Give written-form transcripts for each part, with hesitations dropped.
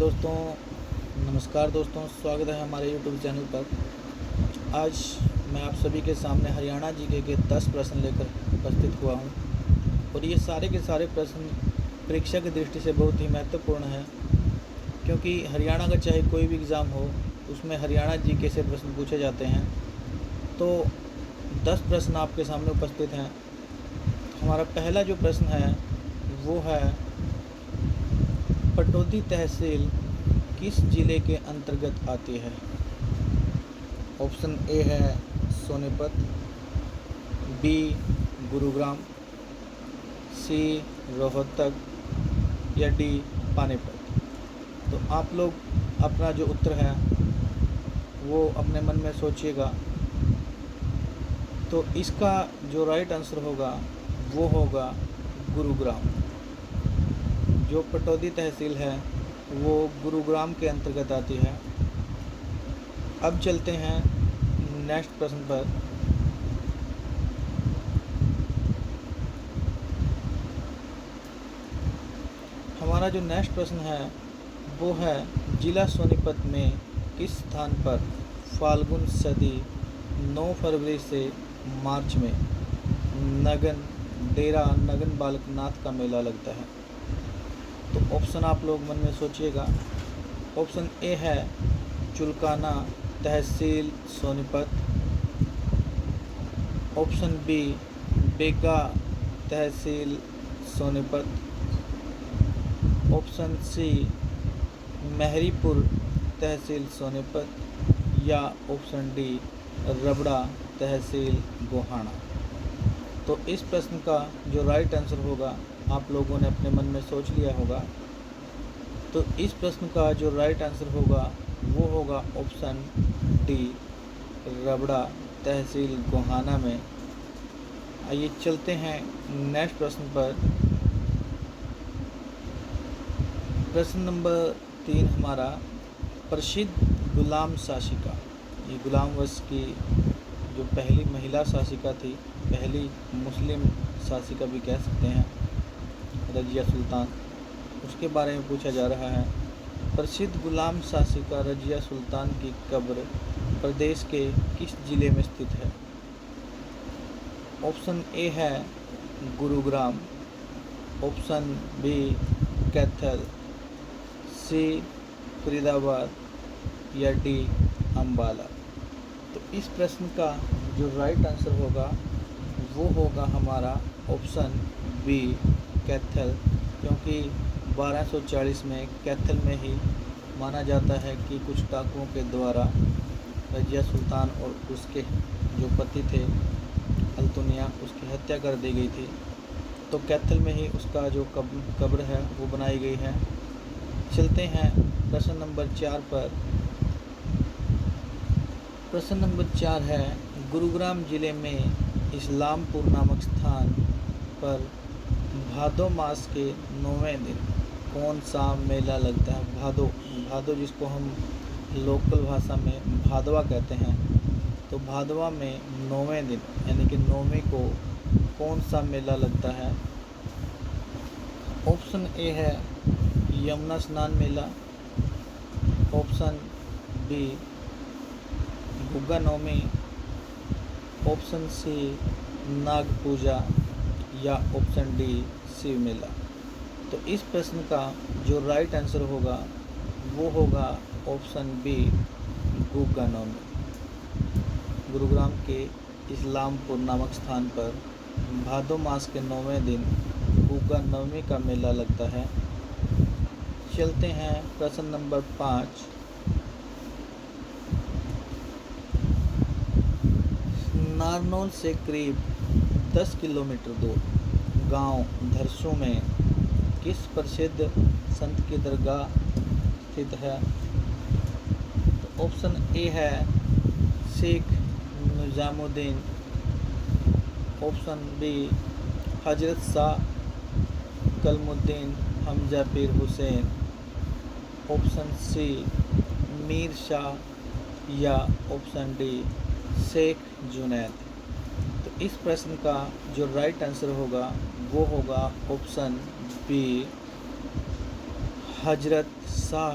दोस्तों, नमस्कार दोस्तों, स्वागत है हमारे यूट्यूब चैनल पर। आज मैं आप सभी के सामने हरियाणा जीके के 10 प्रश्न लेकर उपस्थित हुआ हूँ और ये सारे के सारे प्रश्न परीक्षा की दृष्टि से बहुत ही महत्वपूर्ण हैं, क्योंकि हरियाणा का चाहे कोई भी एग्ज़ाम हो उसमें हरियाणा जीके से प्रश्न पूछे जाते हैं। तो 10 प्रश्न आपके सामने उपस्थित हैं। हमारा पहला जो प्रश्न है वो है, पटौदी तहसील किस जिले के अंतर्गत आती है? ऑप्शन ए है सोनीपत, बी गुरुग्राम, सी रोहतक या डी पानीपत। तो आप लोग अपना जो उत्तर है वो अपने मन में सोचिएगा। तो इसका जो राइट आंसर होगा वो होगा गुरुग्राम। जो पटौदी तहसील है वो गुरुग्राम के अंतर्गत आती है। अब चलते हैं नेक्स्ट प्रश्न पर। हमारा जो नेक्स्ट प्रश्न है वो है, जिला सोनीपत में किस स्थान पर फाल्गुन सदी 9 फरवरी से मार्च में डेरा नगन बालकनाथ का मेला लगता है? तो ऑप्शन आप लोग मन में सोचिएगा। ऑप्शन ए है चुलकाना तहसील सोनीपत, ऑप्शन बी बेगा तहसील सोनीपत, ऑप्शन सी महरीपुर तहसील सोनीपत या ऑप्शन डी रबड़ा तहसील गोहाना। तो इस प्रश्न का जो राइट आंसर होगा आप लोगों ने अपने मन में सोच लिया होगा। तो इस प्रश्न का जो राइट आंसर होगा वो होगा ऑप्शन डी रबड़ा तहसील गोहाना में। आइए चलते हैं नेक्स्ट प्रश्न पर। प्रश्न नंबर 3 हमारा, प्रसिद्ध गुलाम शासिका, ये गुलाम वंश की जो पहली महिला शासिका थी, पहली मुस्लिम शासिका भी कह सकते हैं, रजिया सुल्तान, उसके बारे में पूछा जा रहा है। प्रसिद्ध गुलाम शासिका रजिया सुल्तान की कब्र प्रदेश के किस जिले में स्थित है? ऑप्शन ए है गुरुग्राम, ऑप्शन बी कैथल, सी फरीदाबाद या डी अम्बाला। तो इस प्रश्न का जो राइट आंसर होगा वो होगा हमारा ऑप्शन बी कैथल, क्योंकि 1240 में कैथल में ही माना जाता है कि कुछ डाकुओं के द्वारा रजिया सुल्तान और उसके जो पति थे अल्तुनिया, उसकी हत्या कर दी गई थी। तो कैथल में ही उसका जो कब्र है वो बनाई गई है। चलते हैं प्रश्न नंबर 4 पर। प्रश्न नंबर 4 है, गुरुग्राम जिले में इस्लामपुर नामक स्थान पर भादो मास के 9वें दिन कौन सा मेला लगता है? भादो जिसको हम लोकल भाषा में भादवा कहते हैं। तो भादवा में 9वें दिन यानी कि 9वें को कौन सा मेला लगता है? ऑप्शन ए है यमुना स्नान मेला, ऑप्शन बी गुग्गा नवमी, ऑप्शन सी नाग पूजा या ऑप्शन डी शिव मेला। तो इस प्रश्न का जो राइट आंसर होगा वो होगा ऑप्शन बी गुग्गा नवमी। गुरुग्राम के इस्लामपुर नामक स्थान पर भादो मास के 9वें दिन गुग्गा नवमी का मेला लगता है। चलते हैं प्रश्न नंबर 5। नारनौल से करीब 10 किलोमीटर दूर गांव धरसू में किस प्रसिद्ध संत की दरगाह स्थित है? तो ऑप्शन ए है शेख निजामुद्दीन, ऑप्शन बी हजरत शाह कलमुद्दीन हमजा पीर हुसैन, ऑप्शन सी मीर शाह या ऑप्शन डी शेख जुनैद। तो इस प्रश्न का जो राइट आंसर होगा वो होगा ऑप्शन बी हजरत शाह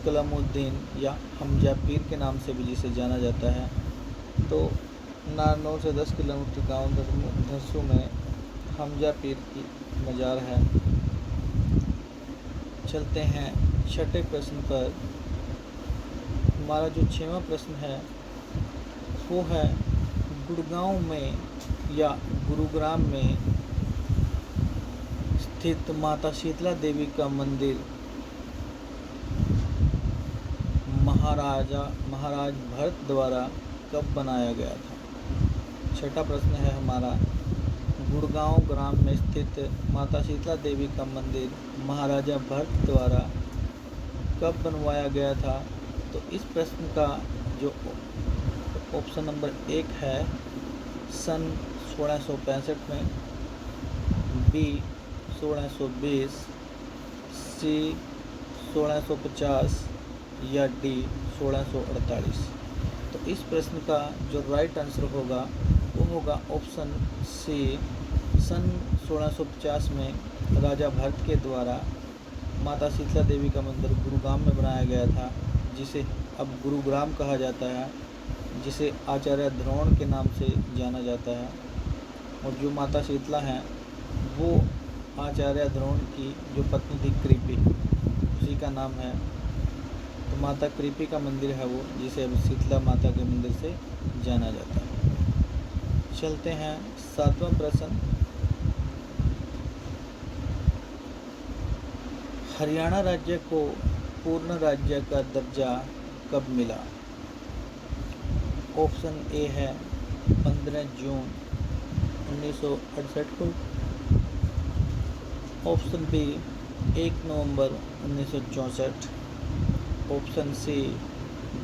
कलमुद्दीन या हमजा पीर के नाम से भी जिसे जाना जाता है। तो नारनौल से 10 किलोमीटर गांव धरसू में हमजा पीर की मज़ार है। चलते हैं छठे प्रश्न पर। हमारा जो 6वां प्रश्न है वो है गुड़गांव में या गुरुग्राम में स्थित माता शीतला देवी का मंदिर महाराज भरत द्वारा कब बनाया गया था। छठा प्रश्न है हमारा गुड़गांव ग्राम में स्थित माता शीतला देवी का मंदिर महाराजा भरत द्वारा कब बनवाया गया था। तो इस प्रश्न का जो ऑप्शन नंबर 1 है सन 1665 में, बी 1620, सी 1650 या डी 1648। तो इस प्रश्न का जो राइट आंसर होगा वो होगा ऑप्शन सी सन 1650 में राजा भरत के द्वारा माता शीतला देवी का मंदिर गुरुग्राम में बनाया गया था, जिसे अब गुरुग्राम कहा जाता है, जिसे आचार्य द्रोण के नाम से जाना जाता है। और जो माता शीतला हैं वो आचार्य द्रोण की जो पत्नी थी कृपि, उसी का नाम है। तो माता कृपि का मंदिर है वो, जिसे अब शीतला माता के मंदिर से जाना जाता है। चलते हैं 7वां प्रश्न। हरियाणा राज्य को पूर्ण राज्य का दर्जा कब मिला। ऑप्शन ए है 15 जून 1968 को, ऑप्शन बी 1 नवंबर 1964, ऑप्शन सी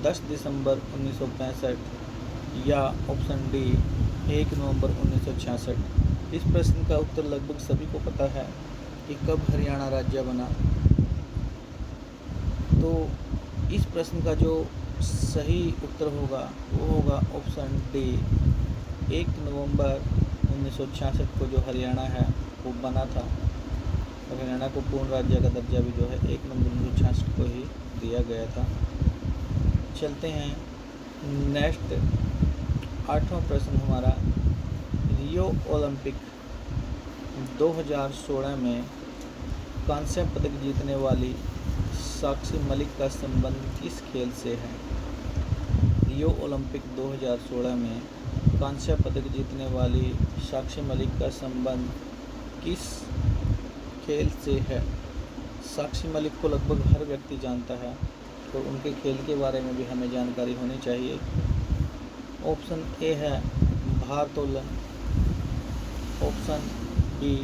10 दिसंबर 1965 या ऑप्शन डी 1 नवंबर 1966। इस प्रश्न का उत्तर लगभग सभी को पता है कि कब हरियाणा राज्य बना। तो इस प्रश्न का जो सही उत्तर होगा वो होगा ऑप्शन डी 1 नवंबर 1966 को जो हरियाणा है वो बना था। और हरियाणा को पूर्ण राज्य का दर्जा भी जो है 1 नवंबर 1966 को ही दिया गया था। चलते हैं नेक्स्ट 8वां प्रश्न हमारा। रियो ओलंपिक 2016 में कांस्य पदक जीतने वाली साक्षी मलिक का संबंध किस खेल से है। रियो ओलंपिक 2016 में कांस्य पदक जीतने वाली साक्षी मलिक का संबंध किस खेल से है। साक्षी मलिक को लगभग हर व्यक्ति जानता है, तो उनके खेल के बारे में भी हमें जानकारी होनी चाहिए। ऑप्शन ए है भारोत्तोलन, ऑप्शन बी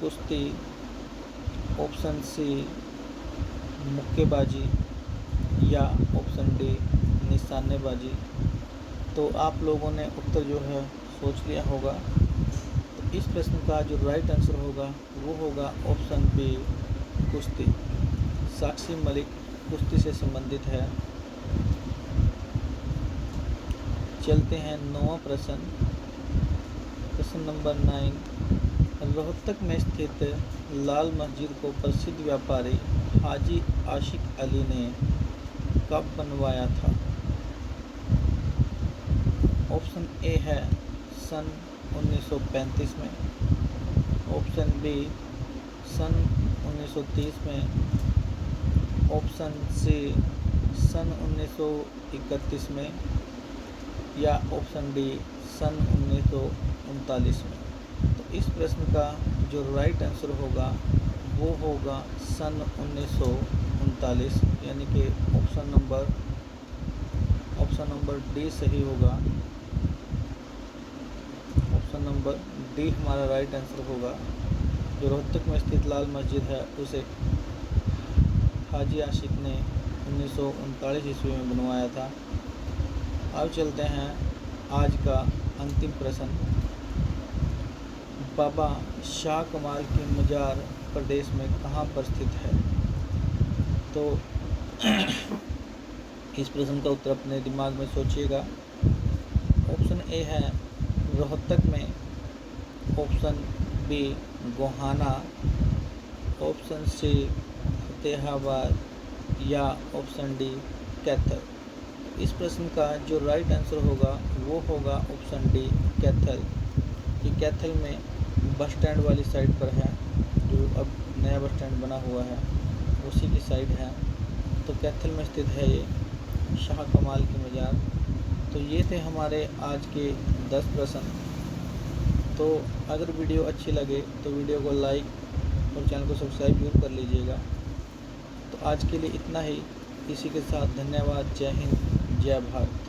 कुश्ती, ऑप्शन सी मुक्केबाजी या ऑप्शन डी निशानेबाजी। तो आप लोगों ने उत्तर जो है सोच लिया होगा। तो इस प्रश्न का जो राइट आंसर होगा वो होगा ऑप्शन बी कुश्ती। साक्षी मलिक कुश्ती से संबंधित है। चलते हैं 9वां प्रश्न। प्रश्न नंबर 9। रोहतक में स्थित लाल मस्जिद को प्रसिद्ध व्यापारी हाजी आशिक अली ने कब बनवाया था। ऑप्शन ए है सन 1935 में, ऑप्शन बी सन 1930 में, ऑप्शन सी सन 1931 में या ऑप्शन डी सन 1939 में। तो इस प्रश्न का जो राइट आंसर होगा वो होगा सन 1939, यानी कि ऑप्शन नंबर डी सही होगा। ऑप्शन नंबर डी हमारा राइट आंसर होगा। जो रोहतक में स्थित लाल मस्जिद है उसे हाजी आशिक ने 1939 ईस्वी में बनवाया था। अब चलते हैं आज का अंतिम प्रश्न। बाबा शाह कमाल की मज़ार प्रदेश में कहाँ पर स्थित है। तो इस प्रश्न का उत्तर अपने दिमाग में सोचिएगा। ऑप्शन ए है रोहतक में, option B Gohana, option C Fatehabad या ऑप्शन डी कैथल। इस प्रश्न का जो राइट आंसर होगा वो होगा ऑप्शन डी कैथल। ये कैथल में बस स्टैंड वाली साइड पर है, जो अब नया बस स्टैंड बना हुआ है उसी की साइड है। तो कैथल में स्थित है ये शाह कमाल की मज़ार। तो ये थे हमारे आज के 10 प्रश्न। तो अगर वीडियो अच्छी लगे तो वीडियो को लाइक और चैनल को सब्सक्राइब जरूर कर लीजिएगा। तो आज के लिए इतना ही। इसी के साथ धन्यवाद। जय हिंद, जय भारत।